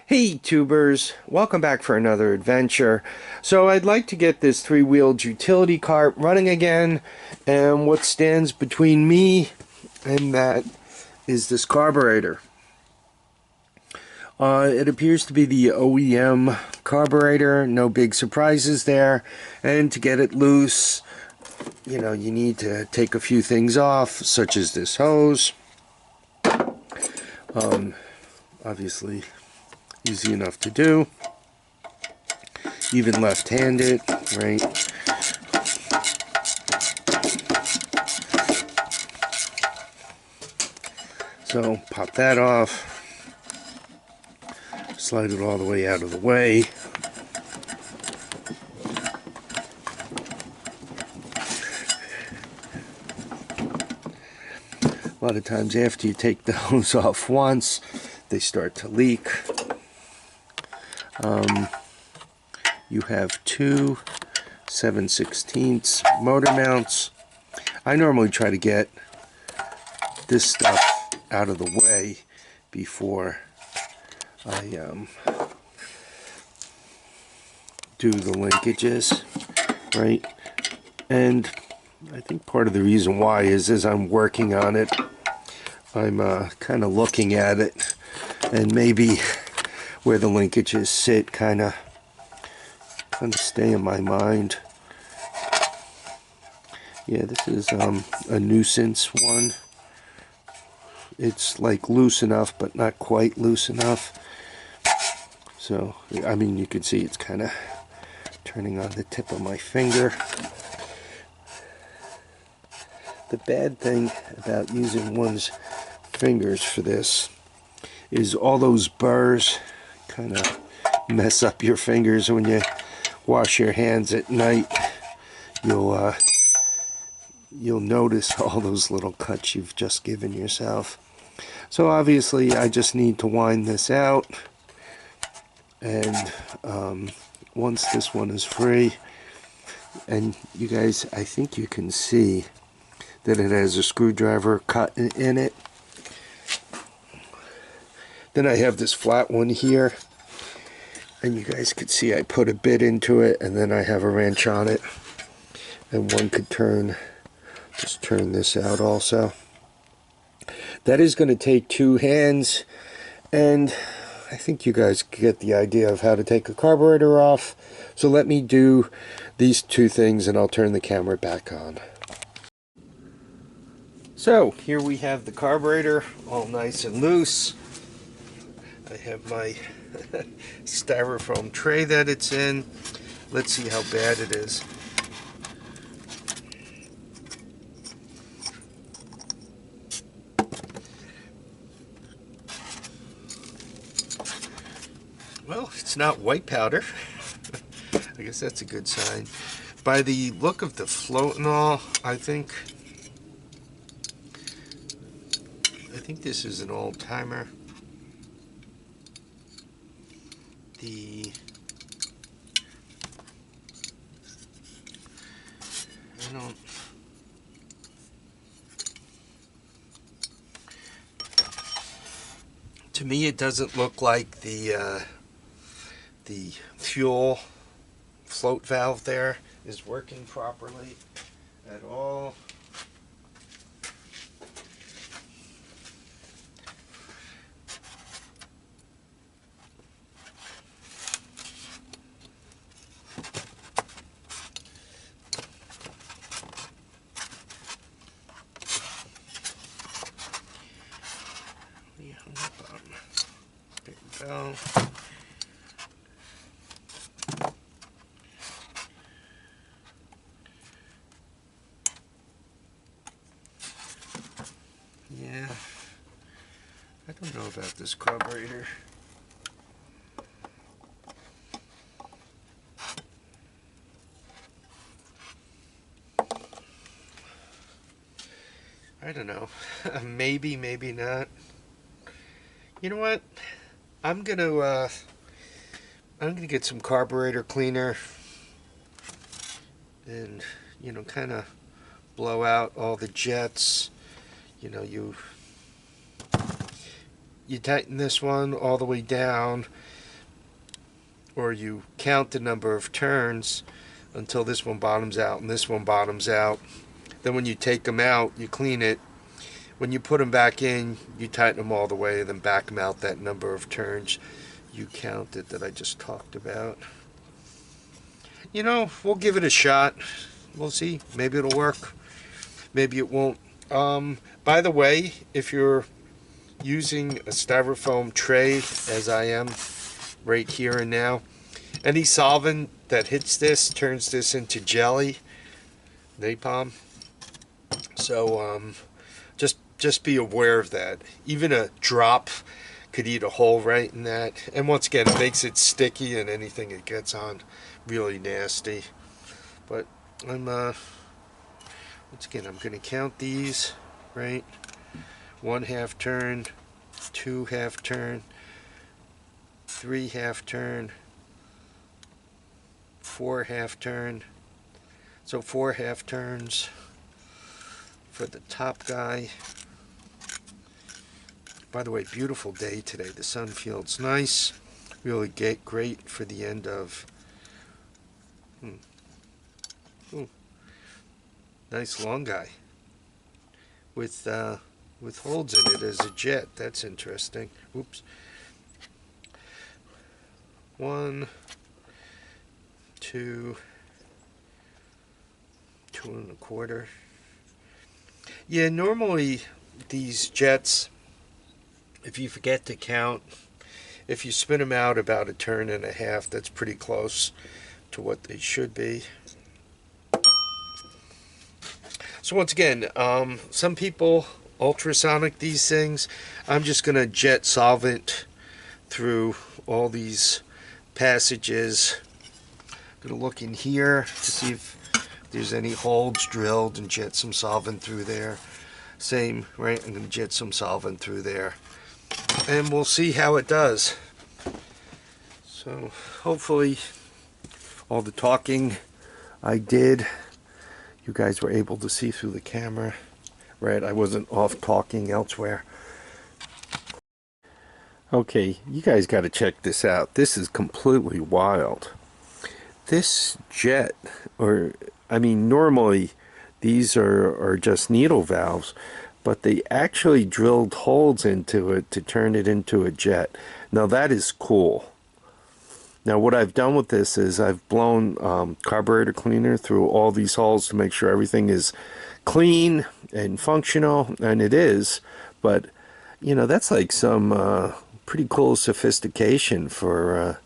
Hey tubers, welcome back for another adventure. So I'd like to get this three-wheeled utility cart running again, and what stands between me and that is this carburetor. It appears to be the OEM carburetor, no big surprises there, and to get it loose, you need to take a few things off, such as this hose. Obviously easy enough to do, even left-handed, right? So pop that off, slide it all the way out of the way. A lot of times after you take the hose off once, they start to leak. You have two 7/16 motor mounts. I normally try to get this stuff out of the way before I do the linkages, right? And I think part of the reason why is as I'm working on it, I'm kind of looking at it, and maybe where the linkages sit kind of stay in my mind. Yeah, this is a nuisance one. It's like loose enough, but not quite loose enough. So, I mean, you can see it's kind of turning on the tip of my finger. The bad thing about using one's fingers for this is all those burrs kind of mess up your fingers. When you wash your hands at night, you'll notice all those little cuts you've just given yourself. So obviously I just need to wind this out, and once this one is free, and you guys, I think you can see that it has a screwdriver cut in it. Then I have this flat one here, and you guys could see I put a bit into it, and then I have a wrench on it, and one could just turn this out also. That is going to take two hands, and I think you guys get the idea of how to take a carburetor off. So let me do these two things and I'll turn the camera back on. So here we have the carburetor all nice and loose. I have my styrofoam tray that it's in. Let's see how bad it is. Well, it's not white powder. I guess that's a good sign. By the look of the float and all, I think this is an old timer. To me, it doesn't look like the fuel float valve there is working properly at all. There we go. Yeah, I don't know about this carburetor. I don't know. Maybe, maybe not. You know what? I'm gonna get some carburetor cleaner and kind of blow out all the jets. You tighten this one all the way down, or you count the number of turns until this one bottoms out and this one bottoms out. Then when you take them out, you clean it. When you put them back in, you tighten them all the way, then back them out that number of turns you counted that I just talked about. You know, we'll give it a shot. We'll see. Maybe it'll work. Maybe it won't. By the way, if you're using a styrofoam tray, as I am right here and now, any solvent that hits this turns this into jelly, napalm. So just be aware of that. Even a drop could eat a hole right in that. And once again, it makes it sticky, and anything it gets on really nasty. But once again, I'm going to count these, right? 1 half turn, 2 half turn, 3 half turn, 4 half turn. So 4 half turns for the top guy. By the way, beautiful day today. The sun feels nice. Really great for the end of. Nice long guy with holes in it as a jet. That's interesting. Oops. 1, 2, 2 1/4. Yeah, normally these jets, if you forget to count, if you spin them out about 1.5 turns, that's pretty close to what they should be. So once again, some people ultrasonic these things. I'm just going to jet solvent through all these passages. I'm going to look in here to see if there's any holes drilled and jet some solvent through there. Same, right? I'm going to jet some solvent through there. And we'll see how it does. So hopefully all the talking I did, you guys were able to see through the camera, right? I wasn't off talking elsewhere. Okay, you guys got to check this out. This is completely wild. This jet, or I mean, normally these are just needle valves, but they actually drilled holes into it to turn it into a jet. Now that is cool. Now what I've done with this is I've blown carburetor cleaner through all these holes to make sure everything is clean and functional, and it is. But you know, that's like some pretty cool sophistication for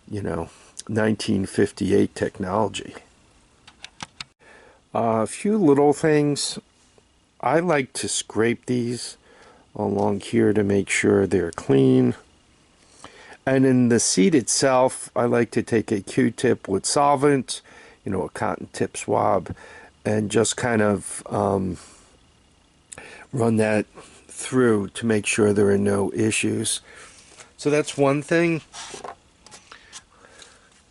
you know, 1958 technology. A few little things. I like to scrape these along here to make sure they're clean. And in the seat itself, I like to take a Q-tip with solvent, you know, a cotton tip swab, and just kind of run that through to make sure there are no issues. So that's one thing.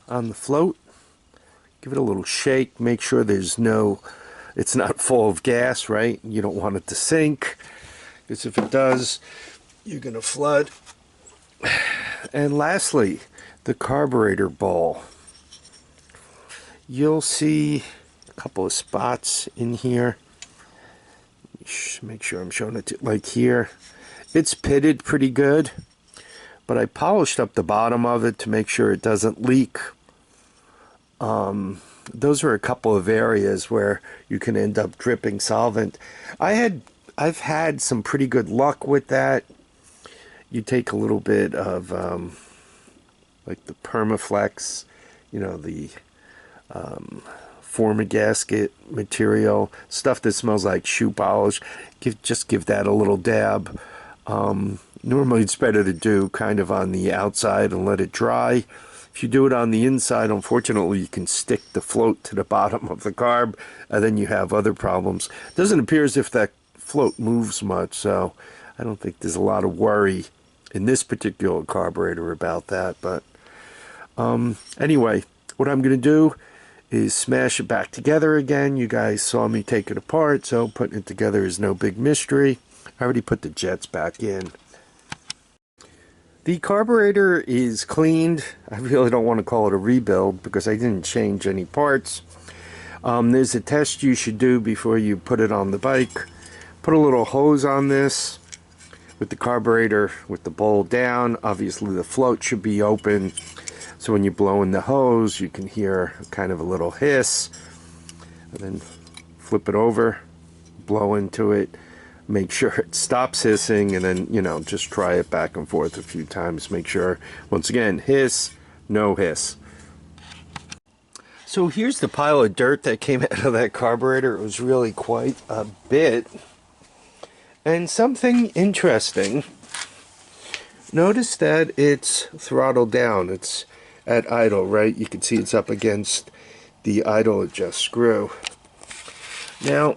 On the float, give it a little shake, make sure there's no, it's not full of gas, right? You don't want it to sink, because if it does, you're going to flood. And lastly, the carburetor ball. You'll see a couple of spots in here. Make sure I'm showing it to, like here. It's pitted pretty good, but I polished up the bottom of it to make sure it doesn't leak. Those are a couple of areas where you can end up dripping solvent. I've had some pretty good luck with that. You take a little bit of like the Permaflex, you know, the Formagasket material, stuff that smells like shoe polish. Just give that a little dab. Normally it's better to do kind of on the outside and let it dry. If you do it on the inside, unfortunately, you can stick the float to the bottom of the carb, and then you have other problems. It doesn't appear as if that float moves much, so I don't think there's a lot of worry in this particular carburetor about that. But anyway, what I'm going to do is smash it back together again. You guys saw me take it apart, so putting it together is no big mystery. I already put the jets back in. The carburetor is cleaned. I really don't want to call it a rebuild because I didn't change any parts. There's a test you should do before you put it on the bike. Put a little hose on this with the carburetor with the bowl down. Obviously the float should be open, so when you blow in the hose you can hear kind of a little hiss. And then flip it over, blow into it, make sure it stops hissing, and then, you know, just try it back and forth a few times. Make sure, once again, hiss, no hiss. So here's the pile of dirt that came out of that carburetor. It was really quite a bit. And something interesting, notice that it's throttled down. It's at idle, right? You can see it's up against the idle adjust screw. Now,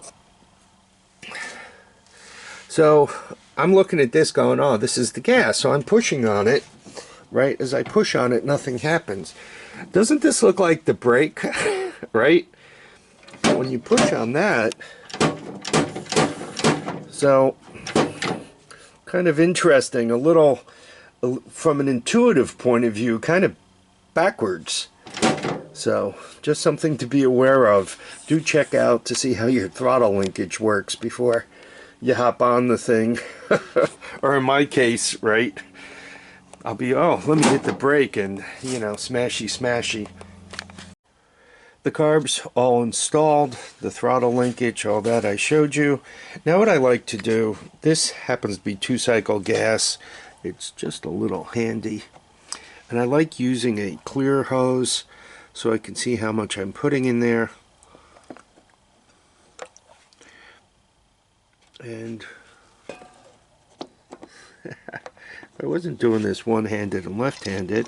so I'm looking at this going, oh, this is the gas. So I'm pushing on it, right? As I push on it, nothing happens. Doesn't this look like the brake, right? When you push on that, so kind of interesting, a little, from an intuitive point of view, kind of backwards. So just something to be aware of. Do check out to see how your throttle linkage works before you hop on the thing. Or in my case, right, I'll be, oh, let me hit the brake and, you know, smashy. The carbs all installed, the throttle linkage, all that I showed you. Now what I like to do, this happens to be 2-cycle gas. It's just a little handy. And I like using a clear hose so I can see how much I'm putting in there. And if I wasn't doing this one-handed and left-handed,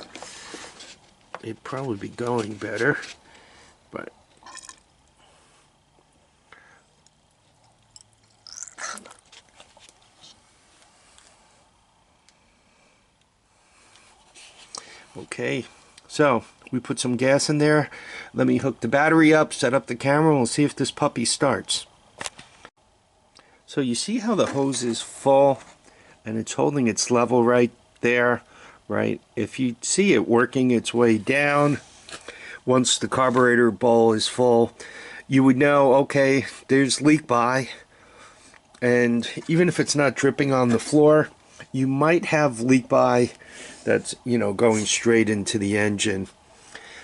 it'd probably be going better. But okay, so we put some gas in there. Let me hook the battery up, set up the camera, and we'll see if this puppy starts. So you see how the hose is full and it's holding its level right there, right? If you see it working its way down, once the carburetor bowl is full, you would know, okay, there's leak by. And even if it's not dripping on the floor, you might have leak by that's, you know, going straight into the engine.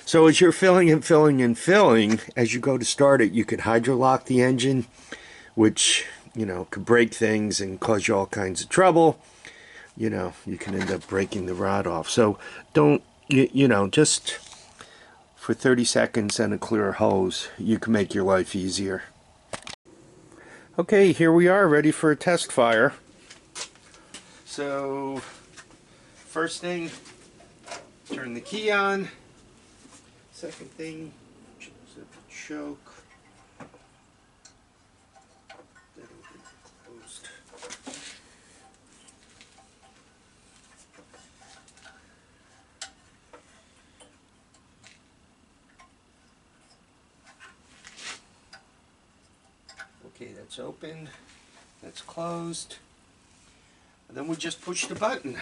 So as you're filling and filling and filling, as you go to start it, you could hydrolock the engine, which, you know, could break things and cause you all kinds of trouble. You know, you can end up breaking the rod off. So don't, you know, just for 30 seconds and a clear hose, you can make your life easier. Okay, here we are, ready for a test fire. So, first thing, turn the key on. Second thing, choke. That'll get closed. Okay, that's open, that's closed, and then we just push the button.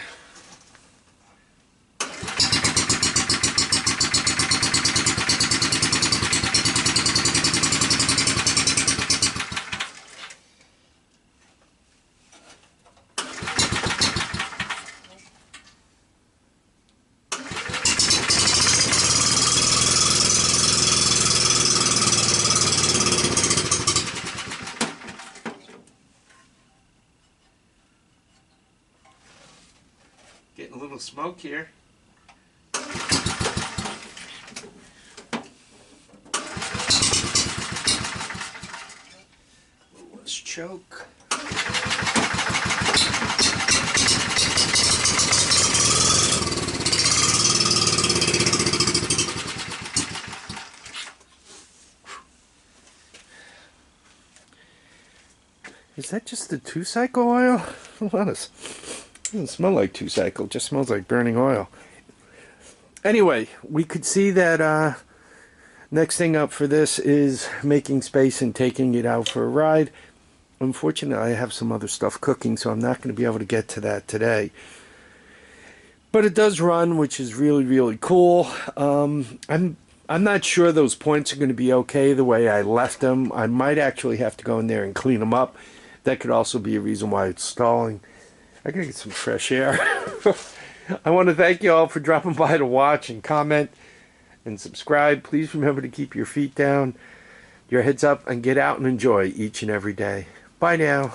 Getting a little smoke here. Let's choke. Is that just the 2-cycle oil? Doesn't smell like 2-cycle, just smells like burning oil. Anyway, we could see that next thing up for this is making space and taking it out for a ride. Unfortunately, I have some other stuff cooking, so I'm not going to be able to get to that today. But it does run, which is really, really cool. I'm not sure those points are going to be okay the way I left them. I might actually have to go in there and clean them up. That could also be a reason why it's stalling. I gotta get some fresh air. I want to thank you all for dropping by to watch and comment and subscribe. Please remember to keep your feet down, your heads up, and get out and enjoy each and every day. Bye now.